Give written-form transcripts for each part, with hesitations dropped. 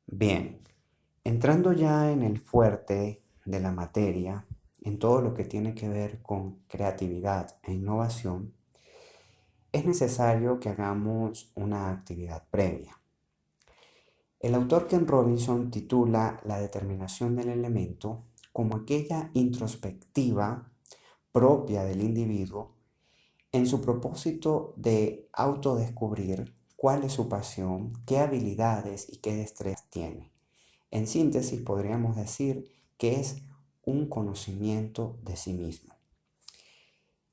Bien, entrando ya en el fuerte de la materia, en todo lo que tiene que ver con creatividad e innovación, es necesario que hagamos una actividad previa. El autor Ken Robinson titula la determinación del elemento como aquella introspectiva propia del individuo en su propósito de autodescubrir cuál es su pasión, qué habilidades y qué destrezas tiene. En síntesis, podríamos decir que es un conocimiento de sí mismo.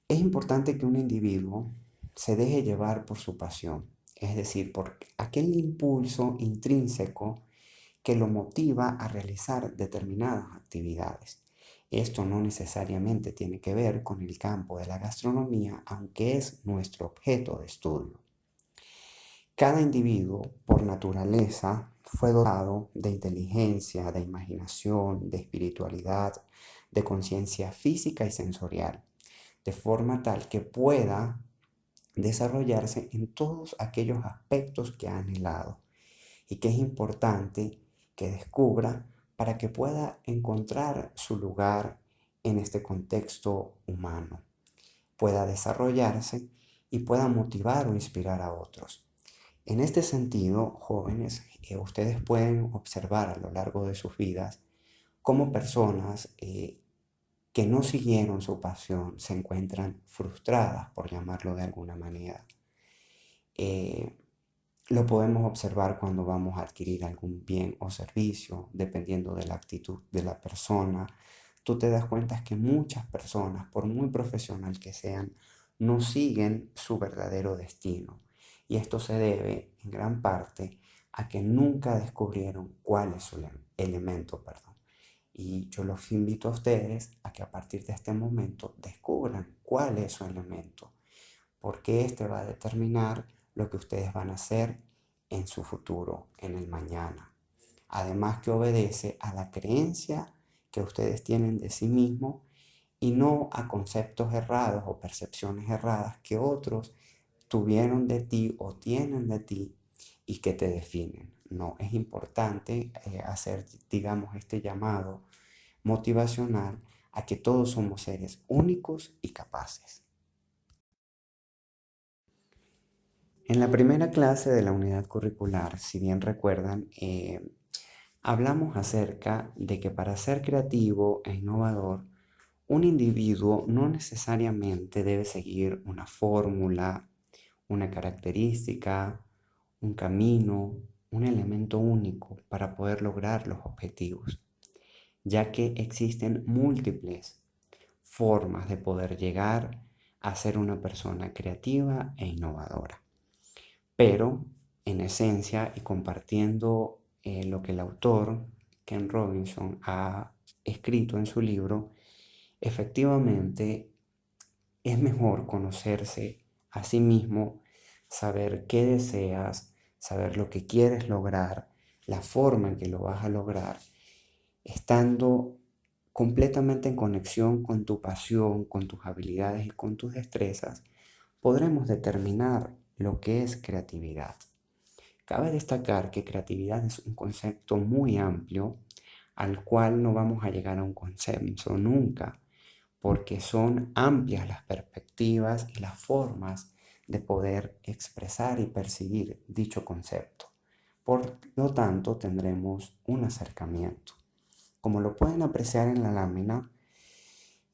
Es importante que un individuo se deje llevar por su pasión, es decir, por aquel impulso intrínseco que lo motiva a realizar determinadas actividades. Esto no necesariamente tiene que ver con el campo de la gastronomía, aunque es nuestro objeto de estudio. Cada individuo, por naturaleza, fue dotado de inteligencia, de imaginación, de espiritualidad, de conciencia física y sensorial, de forma tal que pueda desarrollarse en todos aquellos aspectos que ha anhelado y que es importante que descubra para que pueda encontrar su lugar en este contexto humano, pueda desarrollarse y pueda motivar o inspirar a otros. En este sentido, jóvenes, ustedes pueden observar a lo largo de sus vidas cómo personas que no siguieron su pasión se encuentran frustradas, por llamarlo de alguna manera. Eh, lo podemos observar cuando vamos a adquirir algún bien o servicio, dependiendo de la actitud de la persona. Tú te das cuenta que muchas personas, por muy profesional que sean, no siguen su verdadero destino. Y esto se debe en gran parte a que nunca descubrieron cuál es su elemento, perdón. Y yo los invito a ustedes a que a partir de este momento descubran cuál es su elemento, porque este va a determinar lo que ustedes van a hacer en su futuro, en el mañana. Además que obedece a la creencia que ustedes tienen de sí mismos y no a conceptos errados o percepciones erradas que otros tuvieron de ti o tienen de ti y que te definen. No, es importante hacer, digamos, este llamado motivacional a que todos somos seres únicos y capaces. En la primera clase de la unidad curricular, si bien recuerdan, hablamos acerca de que para ser creativo e innovador, un individuo no necesariamente debe seguir una fórmula, una característica, un camino, un elemento único para poder lograr los objetivos, ya que existen múltiples formas de poder llegar a ser una persona creativa e innovadora. Pero, en esencia, y compartiendo lo que el autor, Ken Robinson, ha escrito en su libro, efectivamente es mejor conocerse a sí mismo, saber qué deseas, saber lo que quieres lograr, la forma en que lo vas a lograr, estando completamente en conexión con tu pasión, con tus habilidades y con tus destrezas, podremos determinar lo que es creatividad. Cabe destacar que creatividad es un concepto muy amplio al cual no vamos a llegar a un consenso nunca, porque son amplias las perspectivas y las formas de poder expresar y percibir dicho concepto. Por lo tanto, tendremos un acercamiento. Como lo pueden apreciar en la lámina,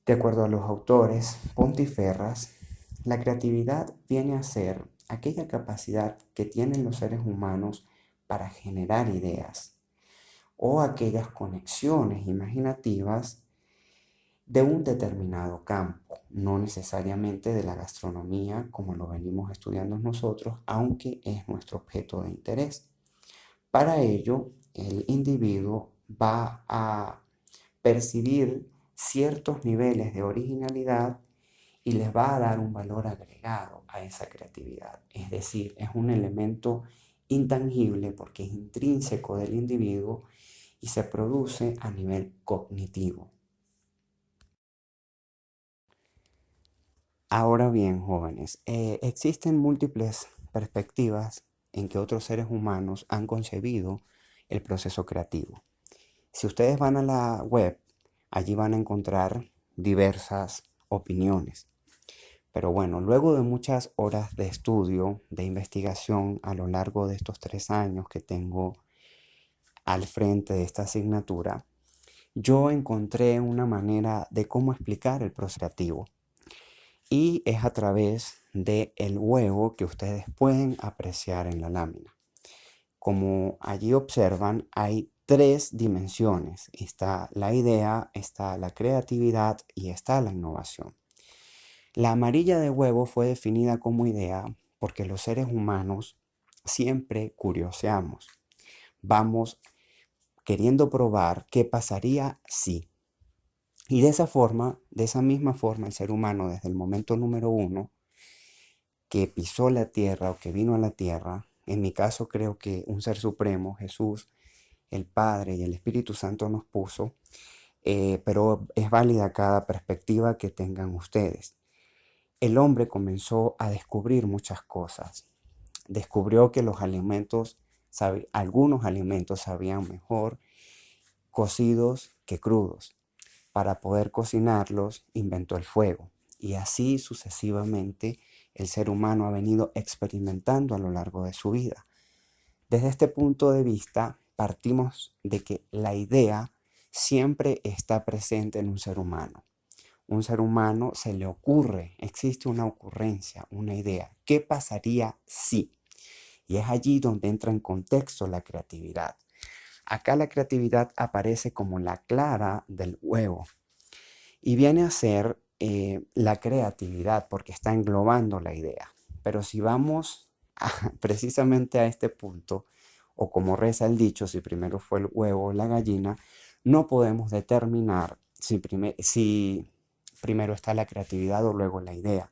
de acuerdo a los autores Pontiferras, la creatividad viene a ser aquella capacidad que tienen los seres humanos para generar ideas o aquellas conexiones imaginativas de un determinado campo, no necesariamente de la gastronomía como lo venimos estudiando nosotros, aunque es nuestro objeto de interés. Para ello, el individuo va a percibir ciertos niveles de originalidad y les va a dar un valor agregado a esa creatividad. Es decir, es un elemento intangible porque es intrínseco del individuo y se produce a nivel cognitivo. Ahora bien, jóvenes, existen múltiples perspectivas en que otros seres humanos han concebido el proceso creativo. Si ustedes van a la web, allí van a encontrar diversas opiniones. Pero bueno, luego de muchas horas de estudio, de investigación a lo largo de estos 3 años que tengo al frente de esta asignatura, yo encontré una manera de cómo explicar el proceso creativo. Y es a través del huevo que ustedes pueden apreciar en la lámina. Como allí observan, hay 3 dimensiones. Está la idea, está la creatividad y está la innovación. La amarilla de huevo fue definida como idea porque los seres humanos siempre curioseamos. Vamos queriendo probar qué pasaría si. Y de esa forma, de esa misma forma, el ser humano desde el momento número 1 que pisó la tierra o que vino a la tierra, en mi caso creo que un ser supremo, Jesús, el Padre y el Espíritu Santo nos puso, pero es válida cada perspectiva que tengan ustedes. El hombre comenzó a descubrir muchas cosas. Descubrió que algunos alimentos sabían mejor cocidos que crudos. Para poder cocinarlos, inventó el fuego. Y así sucesivamente el ser humano ha venido experimentando a lo largo de su vida. Desde este punto de vista, partimos de que la idea siempre está presente en un ser humano. Un ser humano se le ocurre, existe una ocurrencia, una idea. ¿Qué pasaría si? Y es allí donde entra en contexto la creatividad. Acá la creatividad aparece como la clara del huevo y viene a ser la creatividad porque está englobando la idea. Pero si vamos precisamente a este punto, o como reza el dicho, si primero fue el huevo o la gallina, no podemos determinar si primero está la creatividad o luego la idea,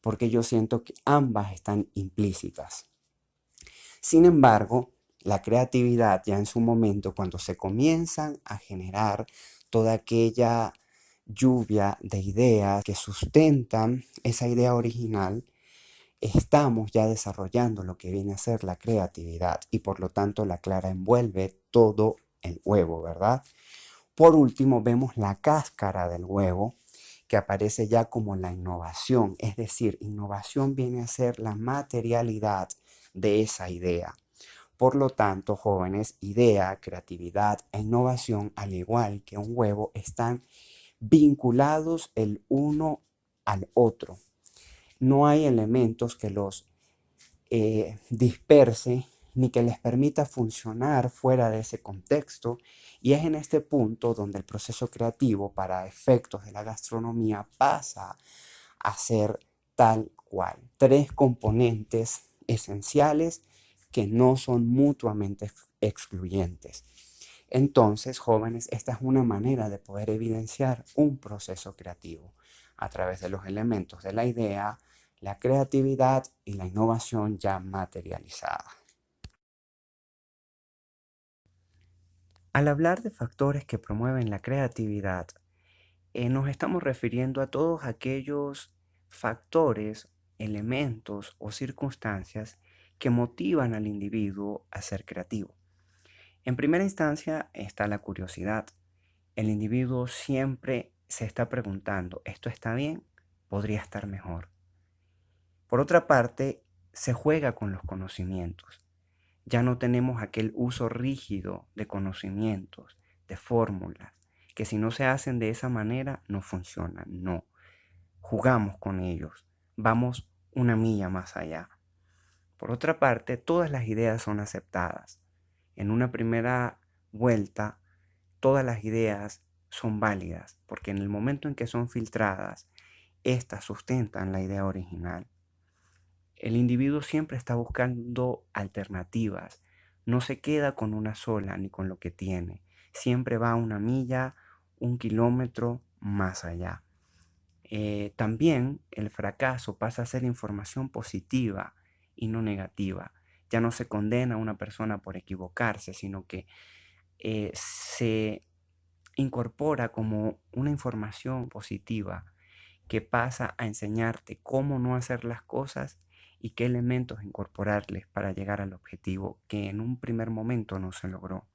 porque yo siento que ambas están implícitas. Sin embargo, la creatividad ya en su momento, cuando se comienzan a generar toda aquella lluvia de ideas que sustentan esa idea original, estamos ya desarrollando lo que viene a ser la creatividad y por lo tanto la clara envuelve todo el huevo, ¿verdad? Por último, vemos la cáscara del huevo que aparece ya como la innovación, es decir, innovación viene a ser la materialidad de esa idea. Por lo tanto, jóvenes, idea, creatividad e innovación, al igual que un huevo, están vinculados el uno al otro. No hay elementos que los disperse ni que les permita funcionar fuera de ese contexto. Y es en este punto donde el proceso creativo para efectos de la gastronomía pasa a ser tal cual. 3 componentes esenciales que no son mutuamente excluyentes. Entonces, jóvenes, esta es una manera de poder evidenciar un proceso creativo a través de los elementos de la idea, la creatividad y la innovación ya materializada. Al hablar de factores que promueven la creatividad, nos estamos refiriendo a todos aquellos factores, elementos o circunstancias que motivan al individuo a ser creativo. En primera instancia está la curiosidad. El individuo siempre se está preguntando, ¿esto está bien? ¿Podría estar mejor? Por otra parte, se juega con los conocimientos. Ya no tenemos aquel uso rígido de conocimientos, de fórmulas, que si no se hacen de esa manera no funcionan. No, jugamos con ellos, vamos una milla más allá. Por otra parte, todas las ideas son aceptadas. En una primera vuelta, todas las ideas son válidas, porque en el momento en que son filtradas, estas sustentan la idea original. El individuo siempre está buscando alternativas, no se queda con una sola ni con lo que tiene, siempre va una milla, 1 kilómetro más allá. También el fracaso pasa a ser información positiva y no negativa. Ya no se condena a una persona por equivocarse, sino que se incorpora como una información positiva que pasa a enseñarte cómo no hacer las cosas y qué elementos incorporarles para llegar al objetivo que en un primer momento no se logró.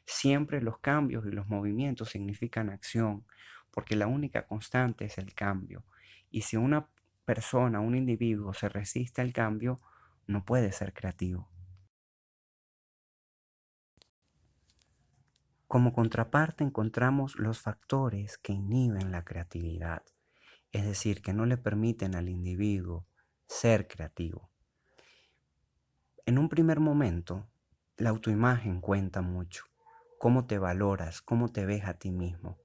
Siempre los cambios y los movimientos significan acción, porque la única constante es el cambio. Y si una persona, un individuo se resiste al cambio, no puede ser creativo. Como contraparte encontramos los factores que inhiben la creatividad, es decir, que no le permiten al individuo ser creativo. En un primer momento, la autoimagen cuenta mucho. Cómo te valoras, cómo te ves a ti mismo.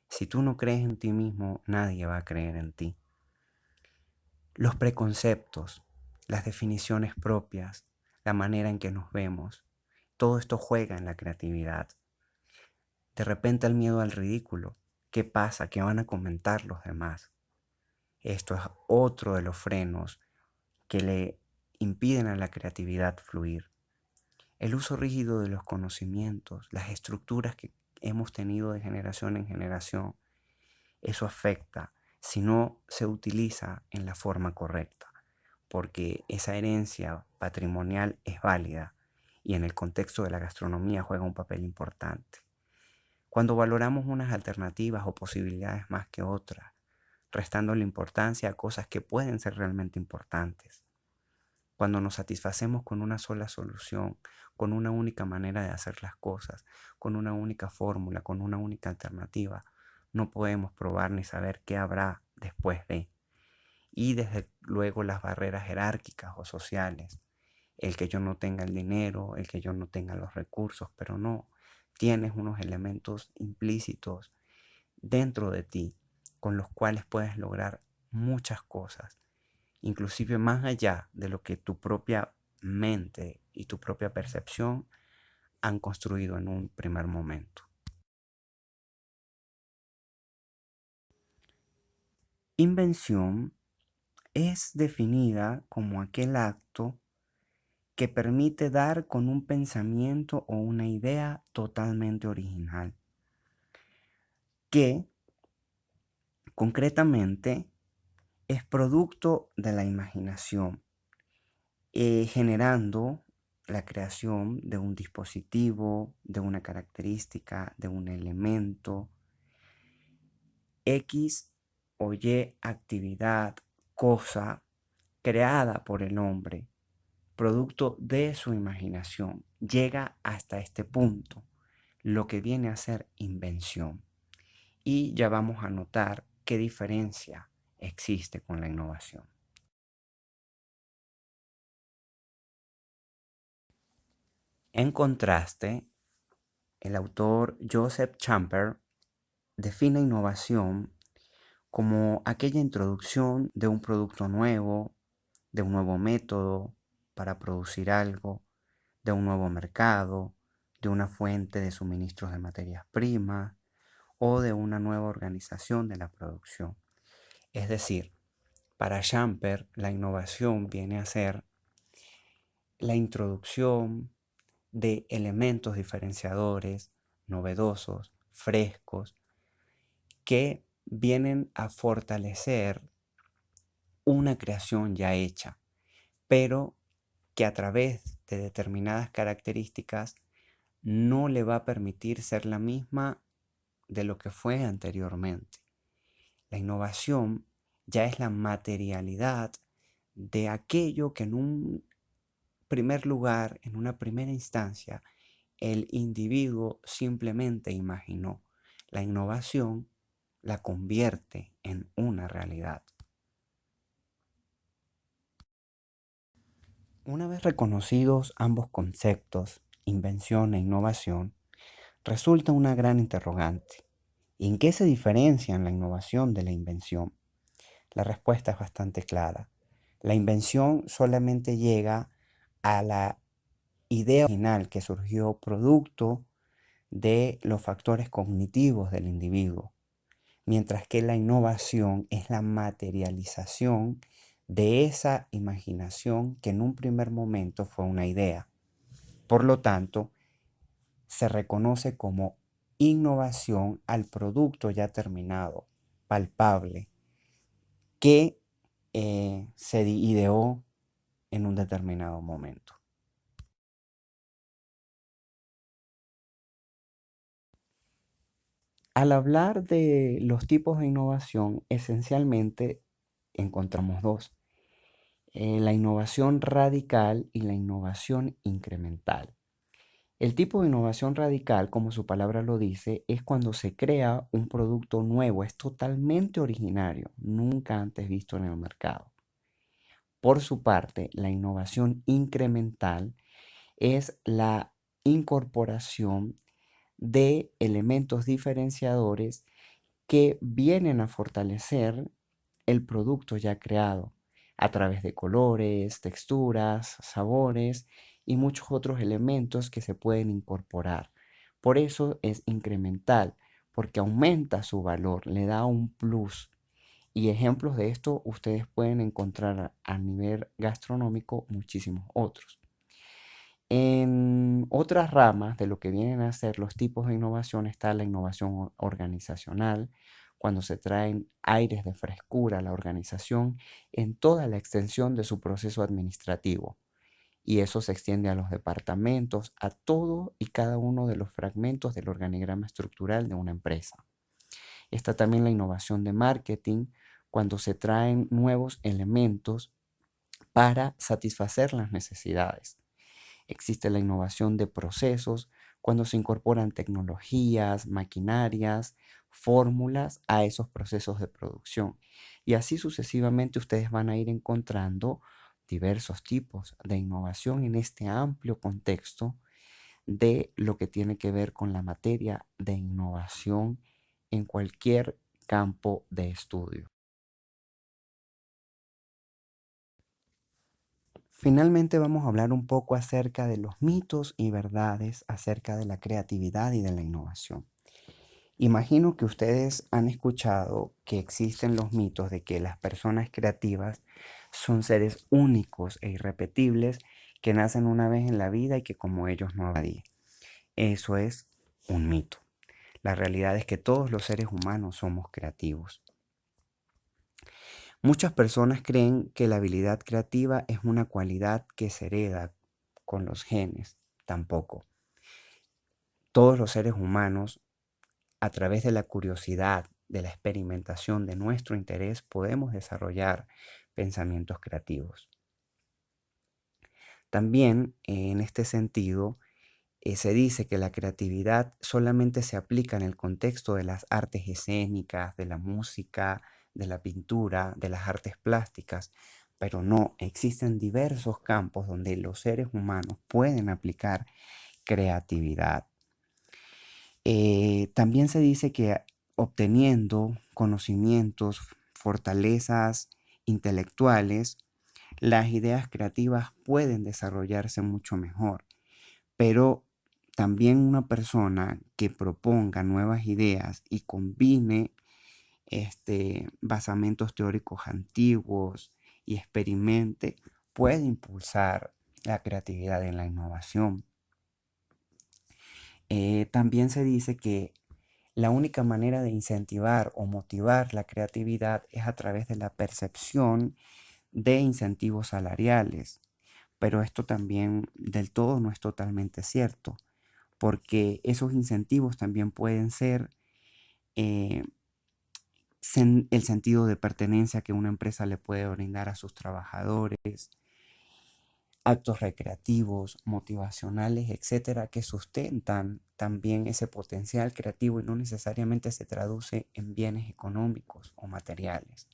Si tú no crees en ti mismo, nadie va a creer en ti. Los preconceptos, las definiciones propias, la manera en que nos vemos, todo esto juega en la creatividad. De repente el miedo al ridículo. ¿Qué pasa? ¿Qué van a comentar los demás? Esto es otro de los frenos que le impiden a la creatividad fluir. El uso rígido de los conocimientos, las estructuras que hemos tenido de generación en generación, eso afecta si no se utiliza en la forma correcta, porque esa herencia patrimonial es válida y en el contexto de la gastronomía juega un papel importante. Cuando valoramos unas alternativas o posibilidades más que otras, restando la importancia a cosas que pueden ser realmente importantes. Cuando nos satisfacemos con una sola solución, con una única manera de hacer las cosas, con una única fórmula, con una única alternativa, no podemos probar ni saber qué habrá después de. Y desde luego las barreras jerárquicas o sociales, el que yo no tenga el dinero, el que yo no tenga los recursos, pero no, tienes unos elementos implícitos dentro de ti con los cuales puedes lograr muchas cosas, inclusive más allá de lo que tu propia mente y tu propia percepción han construido en un primer momento. Invención es definida como aquel acto que permite dar con un pensamiento o una idea totalmente original, que concretamente es producto de la imaginación, generando la creación de un dispositivo, de una característica, de un elemento, X o Y actividad, cosa creada por el hombre, producto de su imaginación, llega hasta este punto, lo que viene a ser invención. Y ya vamos a notar qué diferencia existe con la innovación. En contraste, el autor Joseph Champer define innovación como aquella introducción de un producto nuevo, de un nuevo método para producir algo, de un nuevo mercado, de una fuente de suministros de materias primas o de una nueva organización de la producción. Es decir, para Champer, la innovación viene a ser la introducción de elementos diferenciadores, novedosos, frescos, que vienen a fortalecer una creación ya hecha, pero que a través de determinadas características no le va a permitir ser la misma de lo que fue anteriormente. La innovación ya es la materialidad de aquello que en un primer lugar, en una primera instancia, el individuo simplemente imaginó. La innovación la convierte en una realidad. Una vez reconocidos ambos conceptos, invención e innovación, resulta una gran interrogante. ¿En qué se diferencian la innovación de la invención? La respuesta es bastante clara. La invención solamente llega a la idea original que surgió producto de los factores cognitivos del individuo, mientras que la innovación es la materialización de esa imaginación que en un primer momento fue una idea. Por lo tanto, se reconoce como innovación al producto ya terminado, palpable, que se ideó en un determinado momento. Al hablar de los tipos de innovación, esencialmente encontramos dos, la innovación radical y la innovación incremental. El tipo de innovación radical, como su palabra lo dice, es cuando se crea un producto nuevo, es totalmente originario, nunca antes visto en el mercado. Por su parte, la innovación incremental es la incorporación de elementos diferenciadores que vienen a fortalecer el producto ya creado a través de colores, texturas, sabores y muchos otros elementos que se pueden incorporar. Por eso es incremental, porque aumenta su valor, le da un plus. Y ejemplos de esto ustedes pueden encontrar a nivel gastronómico muchísimos otros. En otras ramas de lo que vienen a ser los tipos de innovación está la innovación organizacional, cuando se traen aires de frescura a la organización en toda la extensión de su proceso administrativo. Y eso se extiende a los departamentos, a todo y cada uno de los fragmentos del organigrama estructural de una empresa. Está también la innovación de marketing, cuando se traen nuevos elementos para satisfacer las necesidades. Existe la innovación de procesos, cuando se incorporan tecnologías, maquinarias, fórmulas a esos procesos de producción. Y así sucesivamente ustedes van a ir encontrando diversos tipos de innovación en este amplio contexto de lo que tiene que ver con la materia de innovación en cualquier campo de estudio. Finalmente vamos a hablar un poco acerca de los mitos y verdades acerca de la creatividad y de la innovación. Imagino que ustedes han escuchado que existen los mitos de que las personas creativas son seres únicos e irrepetibles que nacen una vez en la vida y que como ellos no hay nadie. Eso es un mito. La realidad es que todos los seres humanos somos creativos. Muchas personas creen que la habilidad creativa es una cualidad que se hereda con los genes. Tampoco. Todos los seres humanos, a través de la curiosidad, de la experimentación, de nuestro interés, podemos desarrollar pensamientos creativos. También, en este sentido, se dice que la creatividad solamente se aplica en el contexto de las artes escénicas, de la música, de la pintura, de las artes plásticas, pero no, existen diversos campos donde los seres humanos pueden aplicar creatividad. También se dice que obteniendo conocimientos, fortalezas intelectuales, las ideas creativas pueden desarrollarse mucho mejor. Pero también una persona que proponga nuevas ideas y combine basamentos teóricos antiguos y experimente, puede impulsar la creatividad en la innovación. También se dice que la única manera de incentivar o motivar la creatividad es a través de la percepción de incentivos salariales, pero esto también del todo no es totalmente cierto, porque esos incentivos también pueden ser eh, el sentido de pertenencia que una empresa le puede brindar a sus trabajadores, actos recreativos, motivacionales, etcétera, que sustentan también ese potencial creativo y no necesariamente se traduce en bienes económicos o materiales.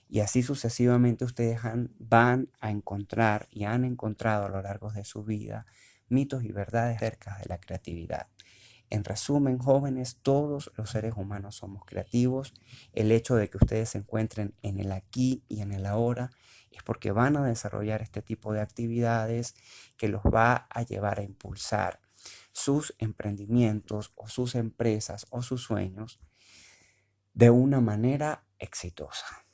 Y así sucesivamente ustedes van a encontrar y han encontrado a lo largo de su vida mitos y verdades acerca de la creatividad. En resumen, jóvenes, todos los seres humanos somos creativos. El hecho de que ustedes se encuentren en el aquí y en el ahora es porque van a desarrollar este tipo de actividades que los va a llevar a impulsar sus emprendimientos o sus empresas o sus sueños de una manera exitosa.